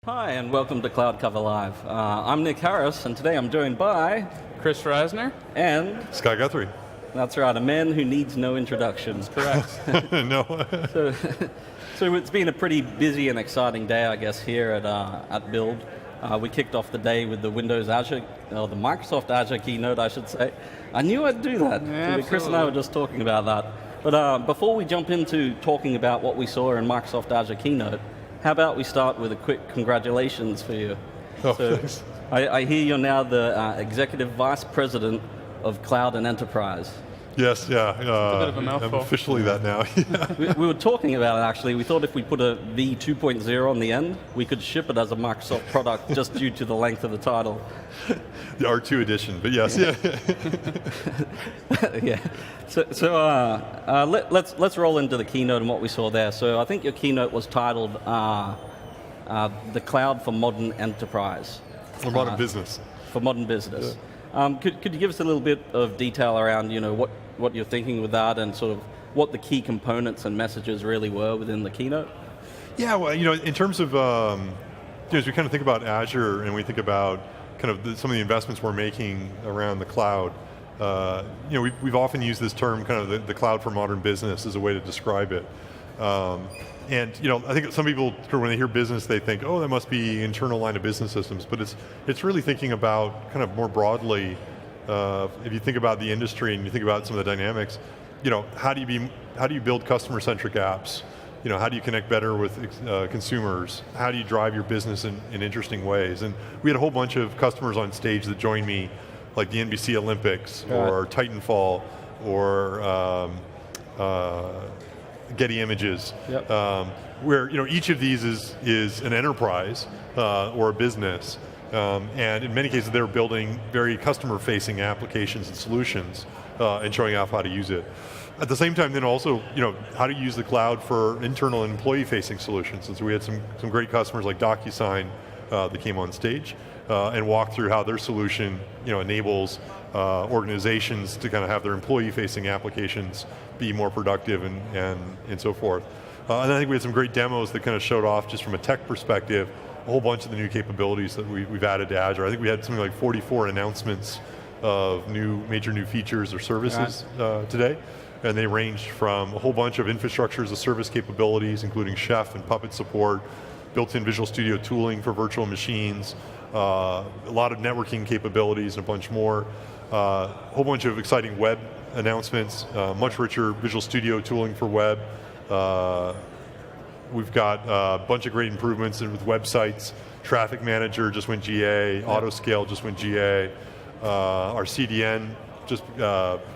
Hi, and welcome to Cloud Cover Live. I'm Nick Harris, and today I'm joined by... Chris Reisner. And... Scott Guthrie. That's right, a man who needs no introduction. Correct. No. So it's been a pretty busy and exciting day, I guess, here at Build. We kicked off the day with the Windows Azure, or the Microsoft Azure keynote, I should say. I knew I'd do that. Yeah, Chris and I were just talking about that. But before we jump into talking about what we saw in Microsoft Azure keynote, how about we start with a quick congratulations for you. Thanks. I hear you're now the Executive Vice President of Cloud and Enterprise. Yes, yeah. a bit of a mouthful. I'm officially that now. We were talking about it actually. We thought if we put a V 2.0 on the end, we could ship it as a Microsoft product just due to the length of the title. The R2 edition, but yes, yeah. Yeah. Let's roll into the keynote and what we saw there. So I think your keynote was titled "The Cloud for Modern Enterprise." For modern business. For modern business. Yeah. Could you give us a little bit of detail around what you're thinking with that and sort of what the key components and messages really were within the keynote? Yeah, well, in terms of, as we kind of think about Azure and we think about kind of some of the investments we're making around the cloud, we've often used this term, kind of the cloud for modern business, as a way to describe it. And I think some people, when they hear business, they think, oh, that must be internal line of business systems. But it's really thinking about kind of more broadly. If you think about the industry and you think about some of the dynamics, how do you build customer-centric apps? How do you connect better with consumers? How do you drive your business in interesting ways? And we had a whole bunch of customers on stage that joined me, like the NBC Olympics, or Titanfall, or Getty Images, where each of these is an enterprise or a business, and in many cases they're building very customer-facing applications and solutions and showing off how to use it. At the same time, then also, how to use the cloud for internal and employee-facing solutions. And so we had some great customers like DocuSign that came on stage and walked through how their solution enables organizations to kind of have their employee-facing applications be more productive and so forth. And I think we had some great demos that kind of showed off, just from a tech perspective, a whole bunch of the new capabilities that we've added to Azure. I think we had something like 44 announcements of major new features or services today. And they ranged from a whole bunch of infrastructure as a service capabilities, including Chef and Puppet support, built-in Visual Studio tooling for virtual machines, a lot of networking capabilities and a bunch more, a whole bunch of exciting web announcements, much richer Visual Studio tooling for web. We've got a bunch of great improvements with websites. Traffic Manager just went GA, Autoscale just went GA, our CDN just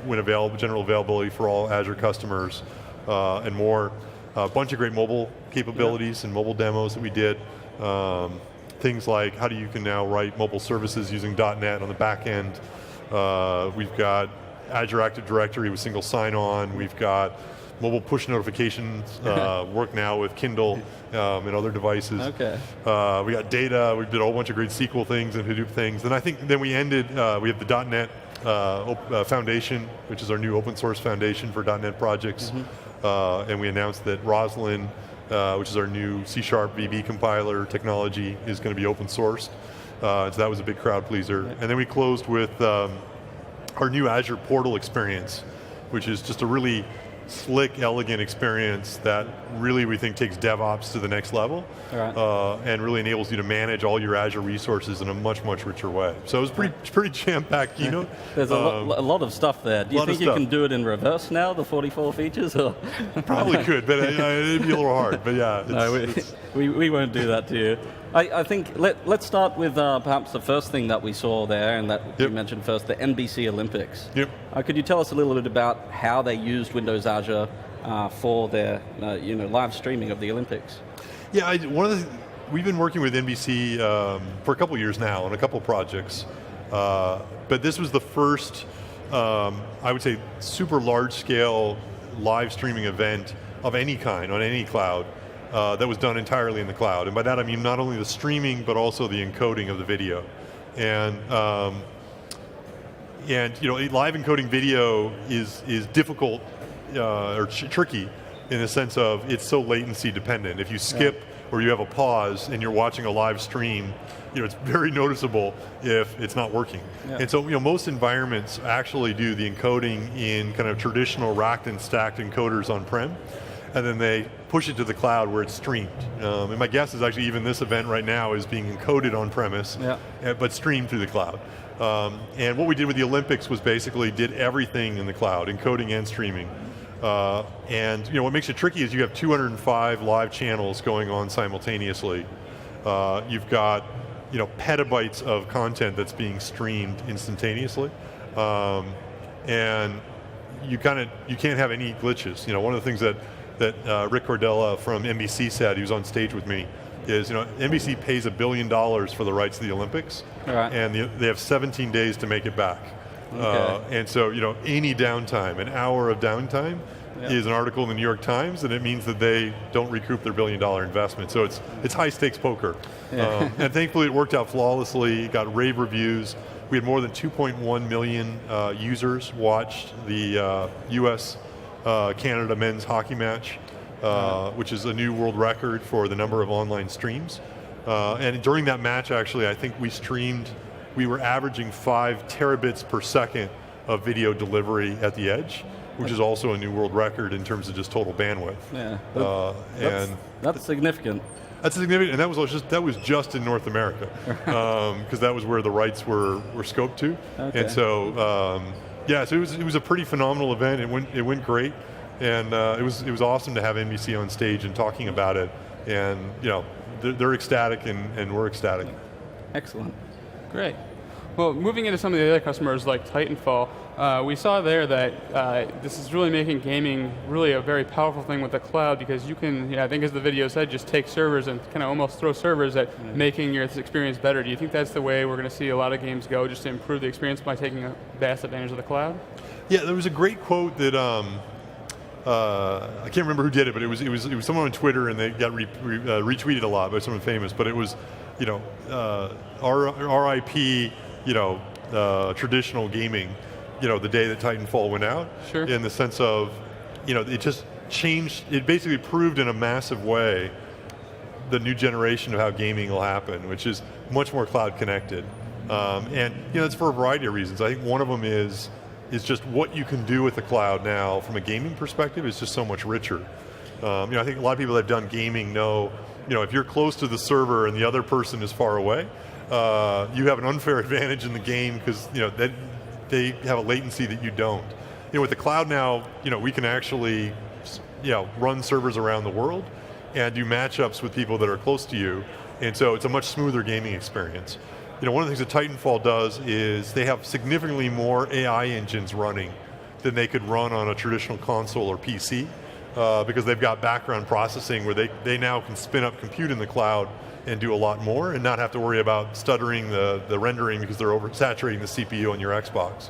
went general availability for all Azure customers, and more. A bunch of great mobile capabilities and mobile demos that we did. Things like how you can now write mobile services using .NET on the back end. We've got Azure Active Directory with single sign-on. We've got mobile push notifications work now with Kindle and other devices. Okay. We got data. We did a whole bunch of great SQL things and Hadoop things. And I think then we ended, we have the .NET Foundation, which is our new open source foundation for .NET projects. And we announced that Roslyn, which is our new C# VB compiler technology, is going to be open sourced. So that was a big crowd pleaser. And then we closed with our new Azure Portal experience, which is just a really slick, elegant experience that really we think takes DevOps to the next level, and really enables you to manage all your Azure resources in a much, much richer way. So it was pretty jam-packed keynote. There's a lot of stuff there. Do you think you can do it in reverse now, the 44 features? Or? Probably could, but it'd be a little hard. But yeah, we won't do that to you. I think let's start with perhaps the first thing that we saw there, and that you mentioned first, the NBC Olympics. Could you tell us a little bit about how they used Windows Azure for their live streaming of the Olympics? Yeah, we've been working with NBC for a couple years now on a couple projects, but this was the first, I would say, super large-scale live streaming event of any kind on any cloud. That was done entirely in the cloud, and by that I mean not only the streaming but also the encoding of the video. And live encoding video is difficult or tricky in the sense of it's so latency dependent. If you skip or you have a pause and you're watching a live stream, it's very noticeable if it's not working. Yeah. And so most environments actually do the encoding in kind of traditional racked and stacked encoders on-prem, and then they push it to the cloud where it's streamed. And my guess is actually even this event right now is being encoded on-premise, but streamed through the cloud. And what we did with the Olympics was basically did everything in the cloud, encoding and streaming. And what makes it tricky is you have 205 live channels going on simultaneously. You've got petabytes of content that's being streamed instantaneously, and you can't have any glitches. One of the things that Rick Cordella from NBC said, he was on stage with me, is NBC pays $1 billion for the rights to the Olympics, and they have 17 days to make it back. Okay. And so any downtime, an hour of downtime, is an article in the New York Times, and it means that they don't recoup their $1 billion investment. So it's high stakes poker. Yeah. And thankfully it worked out flawlessly, got rave reviews. We had more than 2.1 million users watched the US Canada men's hockey match, which is a new world record for the number of online streams. And during that match, actually, I think we were averaging 5 terabits per second of video delivery at the edge, which is also a new world record in terms of just total bandwidth. Yeah, that's significant. That's significant, and that was just in North America, because that was where the rights were scoped to. Okay. And so, so it was a pretty phenomenal event. It went great, and it was awesome to have NBC on stage and talking about it. And they're ecstatic, and we're ecstatic. Excellent. Great. Well, moving into some of the other customers like Titanfall, we saw there that this is really making gaming really a very powerful thing with the cloud, because you can, I think as the video said, just take servers and kind of almost throw servers at making your experience better. Do you think that's the way we're going to see a lot of games go, just to improve the experience by taking a vast advantage of the cloud? Yeah, there was a great quote that I can't remember who did it, but it was someone on Twitter, and they got retweeted a lot by someone famous. But it was, RIP, traditional gaming, the day that Titanfall went out. Sure. In the sense of, it just changed. It basically proved in a massive way the new generation of how gaming will happen, which is much more cloud connected. And it's for a variety of reasons. I think one of them is just what you can do with the cloud now from a gaming perspective is just so much richer. I think a lot of people that have done gaming know, if you're close to the server and the other person is far away, you have an unfair advantage in the game because they have a latency that you don't. With the cloud now, we can actually run servers around the world and do matchups with people that are close to you, and so it's a much smoother gaming experience. One of the things that Titanfall does is they have significantly more AI engines running than they could run on a traditional console or PC, because they've got background processing where they now can spin up compute in the cloud and do a lot more and not have to worry about stuttering the rendering because they're oversaturating the CPU on your Xbox.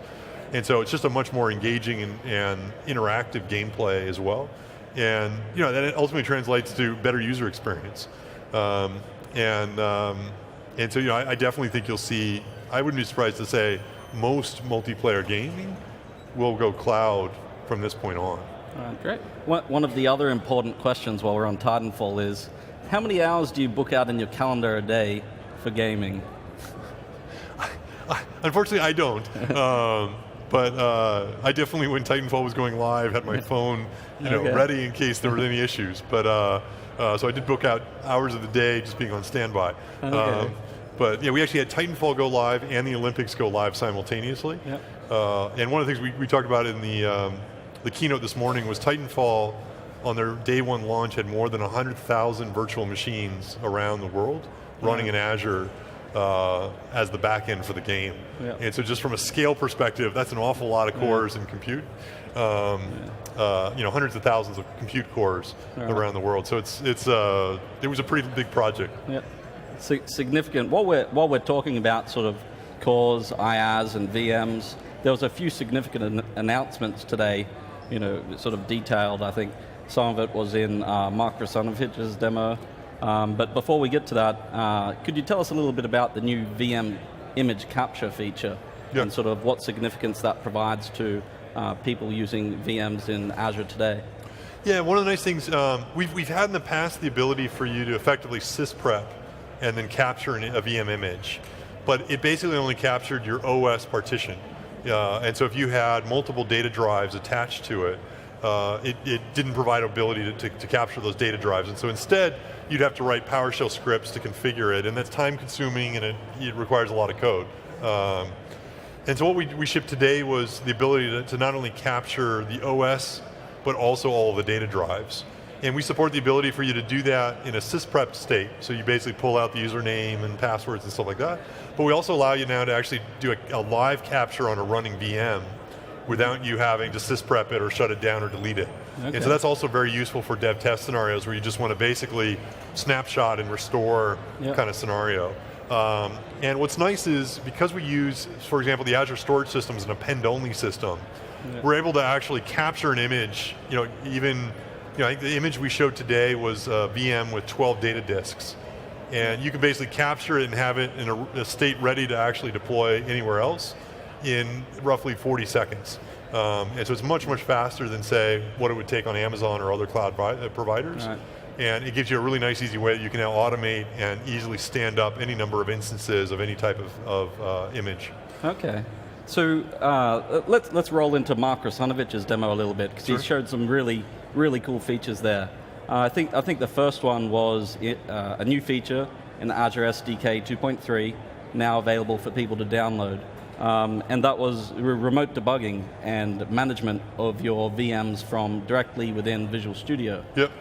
And so it's just a much more engaging and interactive gameplay as well. And that ultimately translates to better user experience. And so, I definitely think you'll see, I wouldn't be surprised to say most multiplayer gaming will go cloud from this point on. Great. One of the other important questions while we're on Titanfall is, how many hours do you book out in your calendar a day for gaming? Unfortunately, I don't. But I definitely, when Titanfall was going live, had my phone ready in case there were any issues. But so I did book out hours of the day just being on standby. Okay. But we actually had Titanfall go live and the Olympics go live simultaneously. Yep. And one of the things we talked about in the keynote this morning was Titanfall on their day one launch had more than 100,000 virtual machines around the world running in Azure as the back end for the game. Yep. And so just from a scale perspective, that's an awful lot of cores in compute. Hundreds of thousands of compute cores around the world. So it was a pretty big project. Yep. Significant. While we're talking about sort of cores, IaaS, and VMs, there was a few significant announcements today, sort of detailed. I think some of it was in Mark Russanovich's demo. But before we get to that, could you tell us a little bit about the new VM image capture feature and sort of what significance that provides to people using VMs in Azure today? Yeah, one of the nice things, we've had in the past the ability for you to effectively sysprep and then capture a VM image, but it basically only captured your OS partition. And so if you had multiple data drives attached to it, it didn't provide ability to capture those data drives. And so instead, you'd have to write PowerShell scripts to configure it, and that's time consuming and it requires a lot of code. And so what we shipped today was the ability to not only capture the OS, but also all of the data drives. And we support the ability for you to do that in a sysprep state. So you basically pull out the username and passwords and stuff like that. But we also allow you now to actually do a live capture on a running VM without you having to sysprep it or shut it down or delete it. Okay. And so that's also very useful for dev test scenarios where you just want to basically snapshot and restore kind of scenario. And what's nice is because we use, for example, the Azure Storage System is an append-only system, we're able to actually capture an image, I think the image we showed today was a VM with 12 data disks. And you can basically capture it and have it in a state ready to actually deploy anywhere else in roughly 40 seconds. And so it's much, much faster than, say, what it would take on Amazon or other cloud providers. Right. And it gives you a really nice, easy way that you can now automate and easily stand up any number of instances of any type of image. Okay. So let's roll into Mark Rusanovich's demo a little bit, because he showed some really cool features there. I think the first one was a new feature in Azure SDK 2.3, now available for people to download. And that was remote debugging and management of your VMs from directly within Visual Studio. Yep.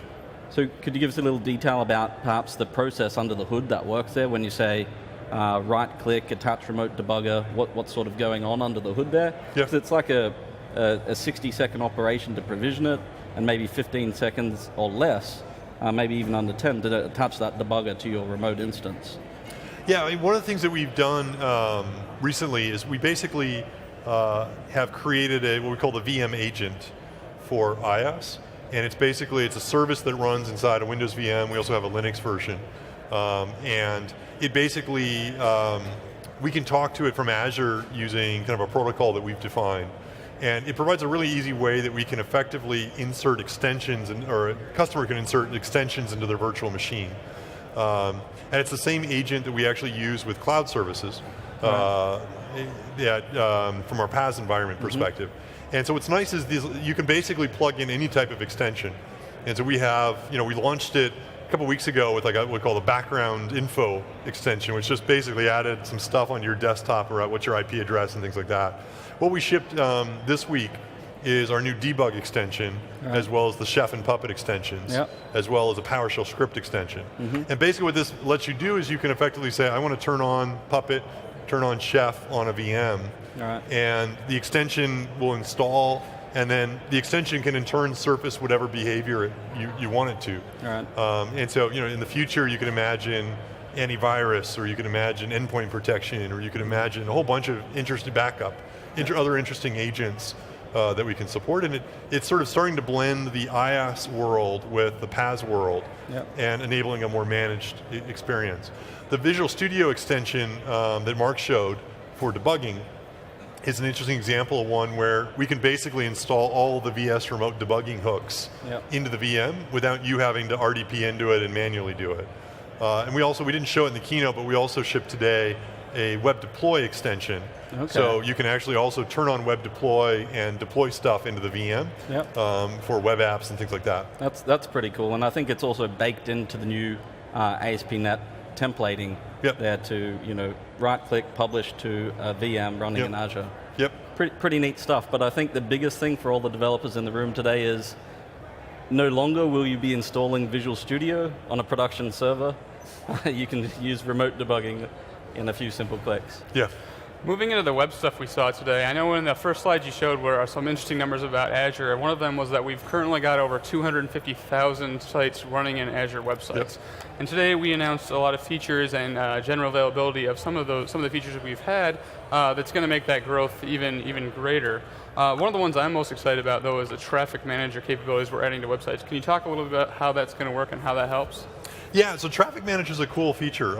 So could you give us a little detail about perhaps the process under the hood that works there when you say right-click, attach remote debugger, what's sort of going on under the hood there? Because it's like a 60-second operation to provision it, and maybe 15 seconds or less, maybe even under 10, to attach that debugger to your remote instance. Yeah, I mean, one of the things that we've done recently is we basically have created what we call the VM agent for IaaS. And it's a service that runs inside a Windows VM. We also have a Linux version. And it basically, we can talk to it from Azure using kind of a protocol that we've defined. And it provides a really easy way that we can effectively insert extensions, or a customer can insert extensions into their virtual machine. And it's the same agent that we actually use with cloud services from our PaaS environment perspective. And so what's nice is you can basically plug in any type of extension. And so we have, we launched it a couple weeks ago with what we call the background info extension, which just basically added some stuff on your desktop or what's your IP address and things like that. What we shipped this week is our new debug extension, as well as the Chef and Puppet extensions, as well as a PowerShell script extension. And basically what this lets you do is you can effectively say, I want to turn on Puppet, turn on Chef on a VM, and the extension will install, and then the extension can in turn surface whatever behavior you want it to. And so, in the future you can imagine antivirus, or you can imagine endpoint protection, or you can imagine a whole bunch of interesting backup, other interesting agents that we can support, and it's sort of starting to blend the IaaS world with the PaaS world, and enabling a more managed experience. The Visual Studio extension that Mark showed for debugging is an interesting example of one where we can basically install all of the VS remote debugging hooks into the VM without you having to RDP into it and manually do it. And we didn't show it in the keynote, but we also shipped today a web deploy extension. So you can actually also turn on web deploy and deploy stuff into the VM for web apps and things like that. That's pretty cool, and I think it's also baked into the new ASP.NET templating there to right-click, publish to a VM running in Azure. Pretty neat stuff, but I think the biggest thing for all the developers in the room today is no longer will you be installing Visual Studio on a production server. You can use remote debugging in a few simple clicks. Moving into the web stuff we saw today, I know in the first slides you showed were some interesting numbers about Azure. One of them was that we've currently got over 250,000 sites running in Azure websites. And today we announced a lot of features and general availability of some of the features that we've had that's going to make that growth even greater. One of the ones I'm most excited about, though, is the traffic manager capabilities we're adding to websites. Can you talk a little bit about how that's going to work and how that helps? Yeah, so traffic manager is a cool feature.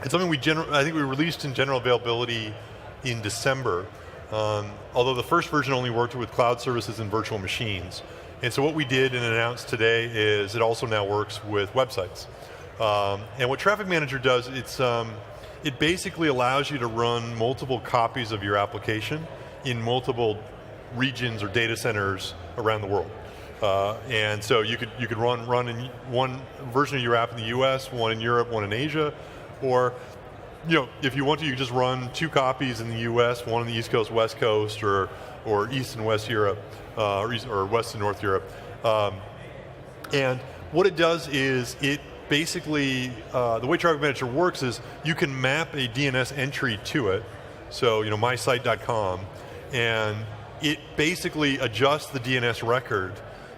It's something I think we released in general availability in December, although the first version only worked with cloud services and virtual machines. And so what we did and announced today is it also now works with websites. And what Traffic Manager does, it basically allows you to run multiple copies of your application in multiple regions or data centers around the world. And so you could run in one version of your app in the US, one in Europe, one in Asia, or if you want to, you can just run 2 copies in the US, one on the East Coast, West Coast, or East and West Europe, or West and North Europe. And what it does is it basically, the way Traffic Manager works is you can map a DNS entry to it, so mysite.com, and it basically adjusts the DNS record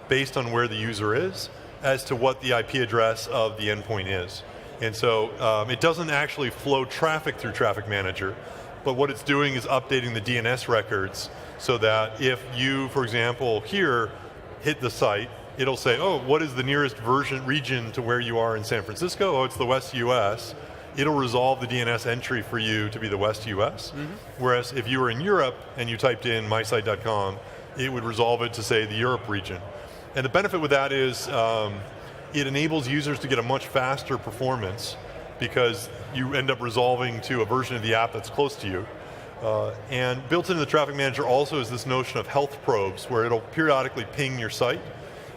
based on where the user is as to what the IP address of the endpoint is. And so it doesn't actually flow traffic through Traffic Manager, but what it's doing is updating the DNS records so that if you, for example, here hit the site, it'll say, oh, what is the nearest region to where you are in San Francisco? Oh, it's the West US. It'll resolve the DNS entry for you to be the West US. Whereas if you were in Europe and you typed in mysite.com, it would resolve it to say the Europe region. And the benefit with that is it enables users to get a much faster performance because you end up resolving to a version of the app that's close to you. And built into the Traffic Manager also is this notion of health probes where it'll periodically ping your site.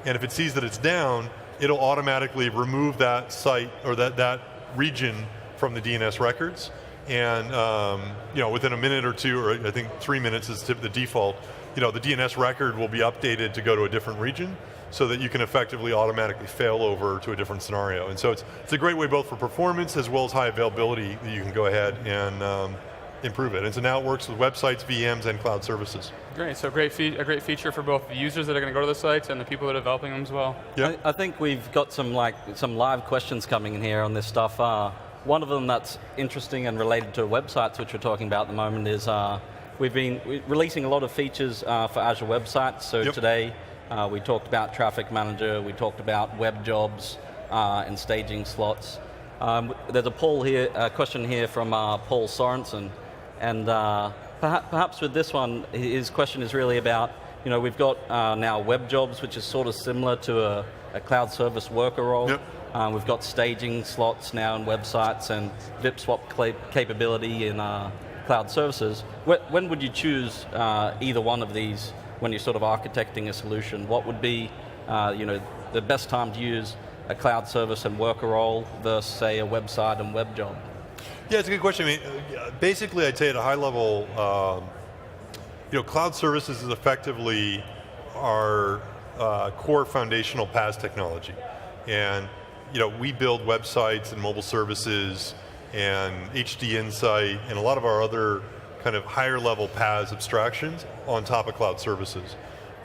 And if it sees that it's down, it'll automatically remove that site or that region from the DNS records. And within a minute or two, or I think 3 minutes is the default, the DNS record will be updated to go to a different region so that you can effectively automatically fail over to a different scenario. And so it's a great way both for performance as well as high availability that you can go ahead and improve it. And so now it works with websites, VMs, and cloud services. Great, so a great feature for both the users that are going to go to the sites and the people that are developing them as well. Yeah. I think we've got some live questions coming in here on this stuff. One of them that's interesting and related to websites, which we're talking about at the moment, is we've been releasing a lot of features for Azure websites. So today we talked about Traffic Manager, we talked about web jobs and staging slots. There's a question here from Paul Sorensen, and perhaps with this one, his question is really about, we've got now web jobs, which is sort of similar to a cloud service worker role. We've got staging slots now in websites and VIP swap capability in cloud services. When would you choose either one of these when you're sort of architecting a solution? What would be the best time to use a cloud service and worker role versus, say, a website and web job? Yeah, it's a good question. I mean, basically, I'd say at a high level, cloud services is effectively our core foundational PaaS technology. And we build websites and mobile services and HD Insight and a lot of our other kind of higher level PaaS abstractions on top of cloud services.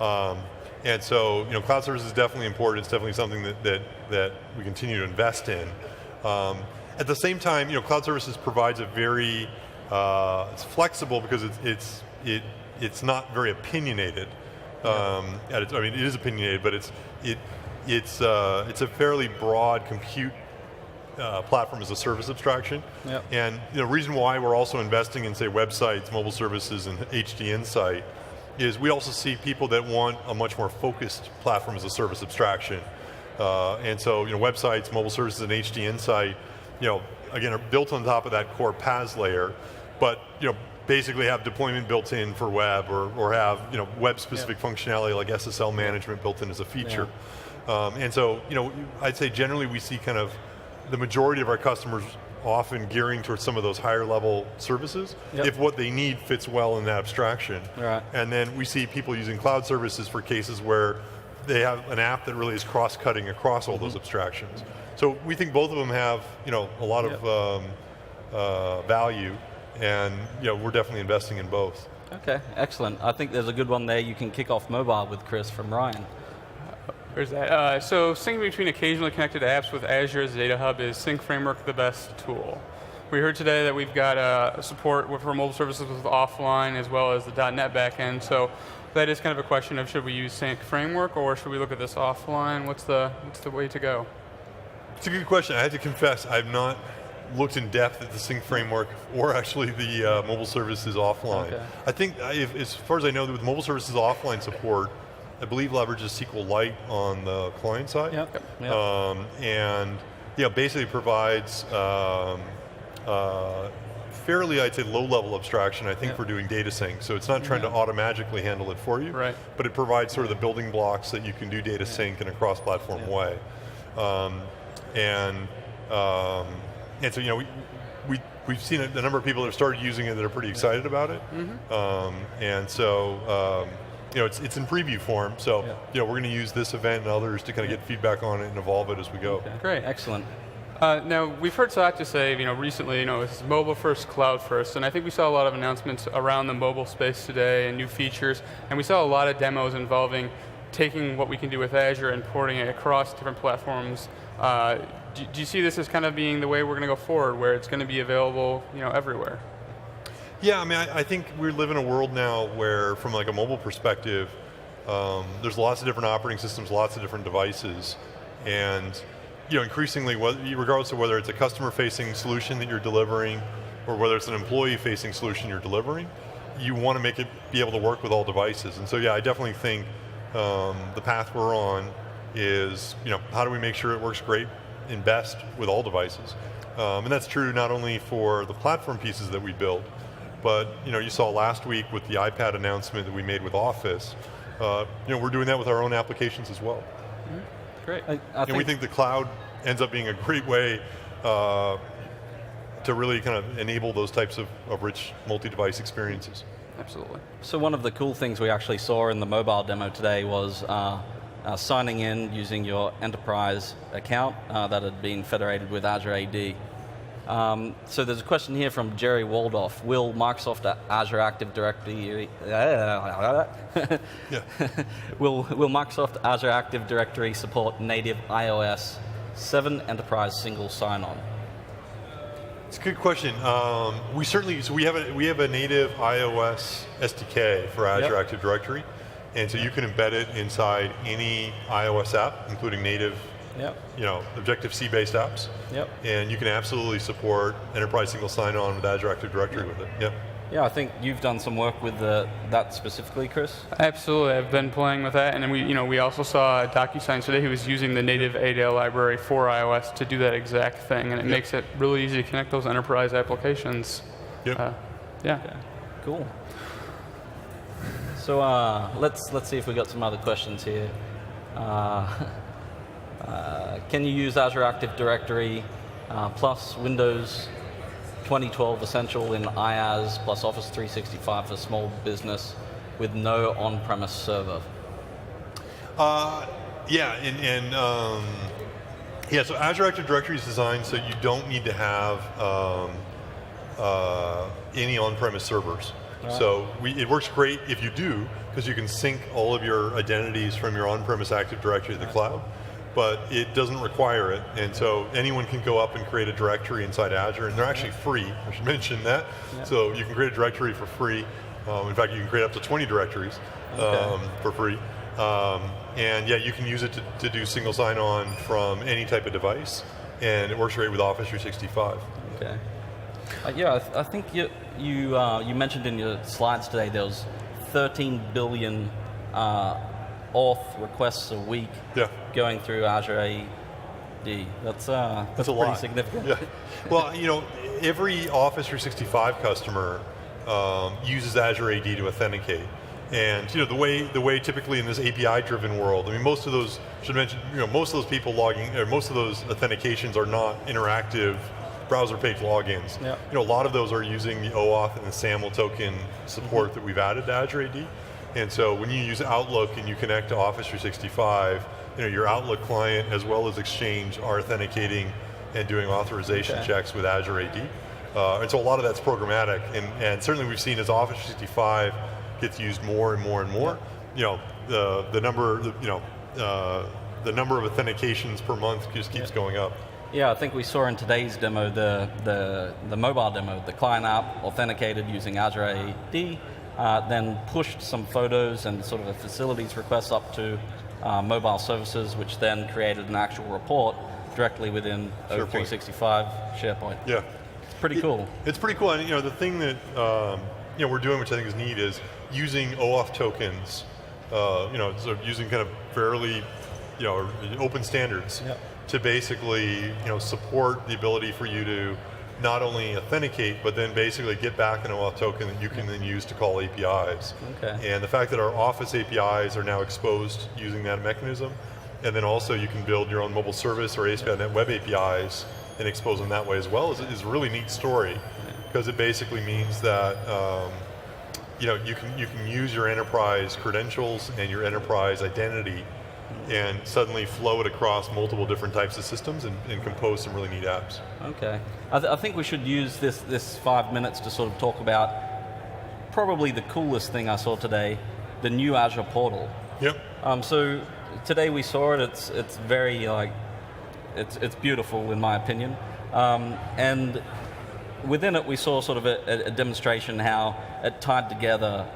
And so, cloud services is definitely important. It's definitely something that we continue to invest in. At the same time, cloud services provides a very, it's flexible because it's not very opinionated. It is opinionated, but it's a fairly broad compute platform as a service abstraction. Yep. And the reason why we're also investing in, say, websites, mobile services, and HD Insight is we also see people that want a much more focused platform as a service abstraction. And so, websites, mobile services, and HD Insight, again, are built on top of that core PaaS layer, but basically have deployment built in for web, or have web-specific functionality like SSL management built in as a feature. And so, I'd say generally we see kind of the majority of our customers often gearing towards some of those higher level services if what they need fits well in that abstraction. Right. And then we see people using cloud services for cases where they have an app that really is cross-cutting across all those abstractions. So we think both of them have a lot of value, and we're definitely investing in both. Okay, excellent. I think there's a good one there. You can kick off mobile with Chris from Ryan. There's that. So syncing between occasionally connected apps with Azure as a data hub, is Sync Framework the best tool? We heard today that we've got support for mobile services with offline as well as the .NET backend. So that is kind of a question of, should we use Sync Framework or should we look at this offline? What's the way to go? It's a good question. I have to confess, I've not looked in depth at the Sync Framework or actually the mobile services offline. Okay. I think, as far as I know, with mobile services offline support, I believe leverages SQLite on the client side. Yep. And basically provides fairly, I'd say, low-level abstraction, I think, for doing data sync. So it's not trying to automatically handle it for you, but it provides sort of the building blocks that you can do data sync in a cross-platform way. And so, we've seen a number of people that have started using it that are pretty excited about it. And so, it's in preview form. So, we're going to use this event and others to kind of get feedback on it and evolve it as we go. Okay. Great. Excellent. Now, we've heard Satya say, recently, it's mobile first, cloud first, and I think we saw a lot of announcements around the mobile space today and new features, and we saw a lot of demos involving taking what we can do with Azure and porting it across different platforms. Do you see this as kind of being the way we're going to go forward, where it's going to be available, everywhere? Yeah, I mean, I think we live in a world now where, from like a mobile perspective, there's lots of different operating systems, lots of different devices, and increasingly, regardless of whether it's a customer-facing solution that you're delivering or whether it's an employee-facing solution you're delivering, you want to make it be able to work with all devices. And so, I definitely think the path we're on is, how do we make sure it works great and best with all devices? And that's true not only for the platform pieces that we build, but you saw last week with the iPad announcement that we made with Office. We're doing that with our own applications as well. Great. And we think the cloud ends up being a great way to really kind of enable those types of rich multi-device experiences. Absolutely. So one of the cool things we actually saw in the mobile demo today was signing in using your enterprise account that had been federated with Azure AD. So there's a question here from Jerry Waldorf. Will Microsoft Azure Active Directory will Microsoft Azure Active Directory support native iOS 7 enterprise single sign-on? It's a good question. We have a native iOS SDK for Azure Active Directory, and so you can embed it inside any iOS app, including native, Objective-C based apps. And you can absolutely support enterprise single sign-on with Azure Active Directory with it. Yeah, I think you've done some work with that specifically, Chris. Absolutely, I've been playing with that, and then we also saw DocuSign today who was using the native ADL library for iOS to do that exact thing, and it makes it really easy to connect those enterprise applications. Cool. So let's see if we got some other questions here. Can you use Azure Active Directory plus Windows 2012 Essential in IaaS plus Office 365 for small business with no on-premise server? So Azure Active Directory is designed so you don't need to have any on-premise servers. So it works great if you do, because you can sync all of your identities from your on-premise Active Directory to the cloud, but it doesn't require it, and so anyone can go up and create a directory inside Azure, and they're actually free, I should mention that. So you can create a directory for free. In fact, you can create up to 20 directories for free. And you can use it to do single sign-on from any type of device, and it works great with Office 365. Okay. I think you mentioned in your slides today there was 13 billion auth requests a week going through Azure AD. That's a pretty lot. Significant. Well, every Office 365 customer uses Azure AD to authenticate. And the way typically in this API-driven world, I mean, most of those people logging, or most of those authentications are not interactive browser page logins. A lot of those are using the OAuth and the SAML token support that we've added to Azure AD. And so when you use Outlook and you connect to Office 365, your Outlook client as well as Exchange are authenticating and doing authorization checks with Azure AD. And so a lot of that's programmatic, and certainly we've seen as Office 365 gets used more and more and more, the number of authentications per month just keeps going up. Yeah, I think we saw in today's demo, the mobile demo, the client app authenticated using Azure AD, then pushed some photos and sort of a facilities request up to mobile services, which then created an actual report directly within O365 SharePoint. Yeah. Pretty cool. It's pretty cool, and the thing that we're doing, which I think is neat, is using OAuth tokens sort of using kind of fairly, open standards to basically, support the ability for you to not only authenticate, but then basically get back an OAuth token that you can then use to call APIs. Okay. And the fact that our Office APIs are now exposed using that mechanism, and then also you can build your own mobile service or ASP.NET Web APIs and expose them that way as well is a really neat story, because it basically means that you can use your enterprise credentials and your enterprise identity and suddenly flow it across multiple different types of systems and compose some really neat apps. Okay. I think we should use this 5 minutes to sort of talk about probably the coolest thing I saw today, the new Azure portal. Yep. So today we saw it. It's very it's beautiful in my opinion, and within it we saw sort of a demonstration how it tied together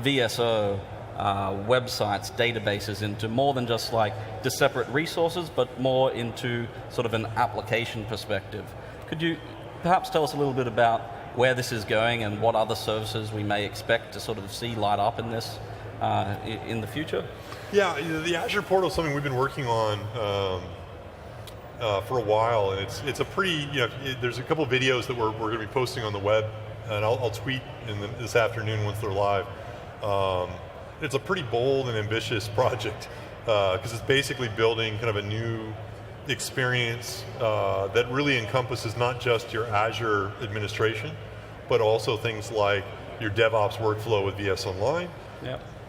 VSO. Websites, databases into more than just the separate resources, but more into sort of an application perspective. Could you perhaps tell us a little bit about where this is going and what other services we may expect to sort of see light up in this in the future? Yeah, the Azure portal is something we've been working on for a while, and it's a pretty, there's a couple of videos that we're going to be posting on the web, and I'll tweet this afternoon once they're live. It's a pretty bold and ambitious project because it's basically building kind of a new experience that really encompasses not just your Azure administration, but also things like your DevOps workflow with VS Online,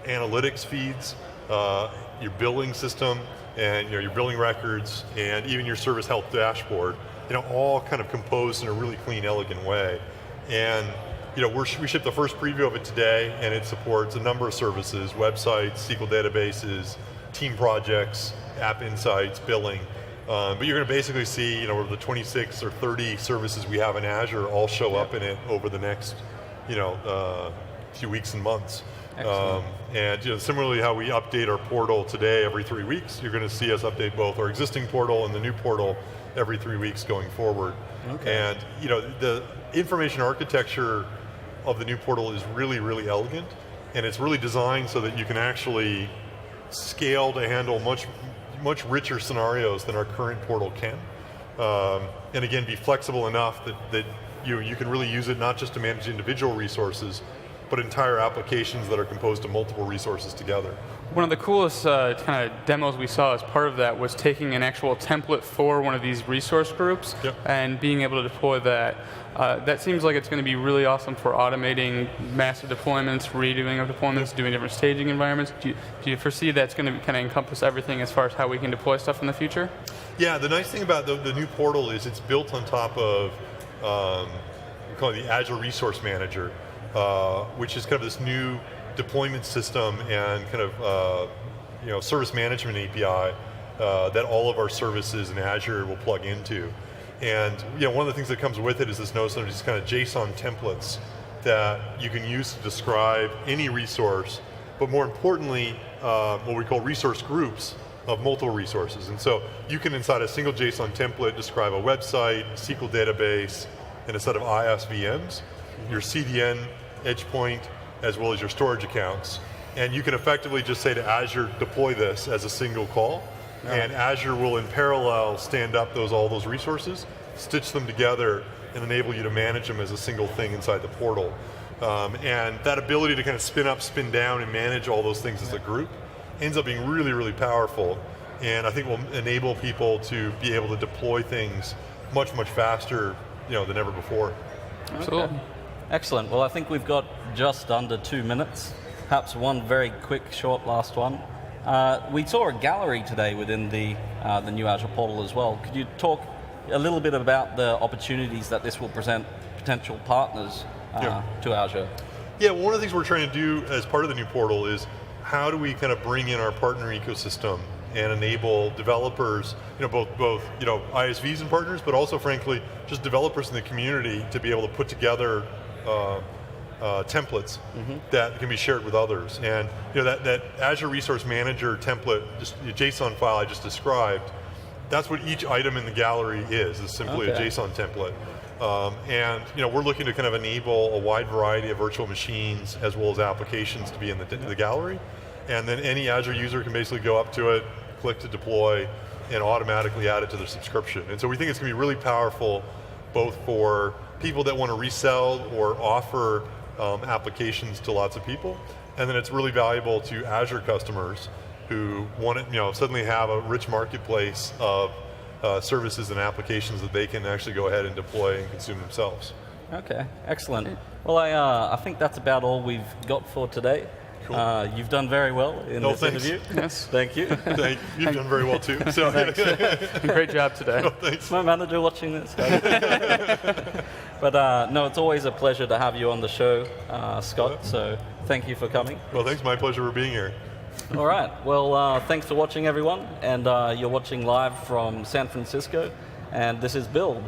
analytics feeds, your billing system, and your billing records, and even your service health dashboard. All kind of composed in a really clean, elegant way. And we shipped the first preview of it today, and it supports a number of services: websites, SQL databases, team projects, app insights, billing. But you're going to basically see, over the 26 or 30 services we have in Azure all show up in it over the next, few weeks and months. And similarly, how we update our portal today every 3 weeks, you're going to see us update both our existing portal and the new portal every 3 weeks going forward. Okay. And the information architecture of the new portal is really, really elegant, and it's really designed so that you can actually scale to handle much richer scenarios than our current portal can. And again, be flexible enough that you can really use it not just to manage individual resources, but entire applications that are composed of multiple resources together. One of the coolest kind of demos we saw as part of that was taking an actual template for one of these resource groups and being able to deploy that. That seems like it's going to be really awesome for automating massive deployments, redoing of deployments, doing different staging environments. Do you foresee that's going to kind of encompass everything as far as how we can deploy stuff in the future? Yeah, the nice thing about the new portal is it's built on top of we call it the Azure Resource Manager, which is kind of this new deployment system and kind of service management API that all of our services in Azure will plug into. And one of the things that comes with it is this notion of these kind of JSON templates that you can use to describe any resource, but more importantly, what we call resource groups of multiple resources. And so you can, inside a single JSON template, describe a website, SQL database, and a set of IaaS VMs, your CDN edge point, as well as your storage accounts. And you can effectively just say to Azure, deploy this as a single call, and Azure will in parallel stand up all those resources, stitch them together, and enable you to manage them as a single thing inside the portal. And that ability to kind of spin up, spin down, and manage all those things as a group ends up being really, really powerful, and I think will enable people to be able to deploy things much, much faster than ever before. Absolutely. Okay. Excellent. Well, I think we've got just under 2 minutes. Perhaps one very quick, short last one. We saw a gallery today within the new Azure portal as well. Could you talk a little bit about the opportunities that this will present potential partners to Azure? Yeah, one of the things we're trying to do as part of the new portal is how do we kind of bring in our partner ecosystem and enable developers, both ISVs and partners, but also frankly just developers in the community to be able to put together templates that can be shared with others. And that Azure Resource Manager template, just the JSON file I just described, that's what each item in the gallery is simply a JSON template. And we're looking to kind of enable a wide variety of virtual machines as well as applications to be in the gallery. and then any Azure user can basically go up to it, click to deploy, and automatically add it to their subscription. And so we think it's going to be really powerful, both for people that want to resell or offer applications to lots of people, and then it's really valuable to Azure customers who want to suddenly have a rich marketplace of services and applications that they can actually go ahead and deploy and consume themselves. Okay, excellent. Well, I think that's about all we've got for today. Cool. You've done very well in this interview. Yes. Thank you. You've done very well too. So. Great job today. Oh, thanks. My manager watching this. But no, it's always a pleasure to have you on the show, Scott, so thank you for coming. Well, thanks. My pleasure for being here. All right. Well, thanks for watching, everyone. And you're watching live from San Francisco. And this is Build.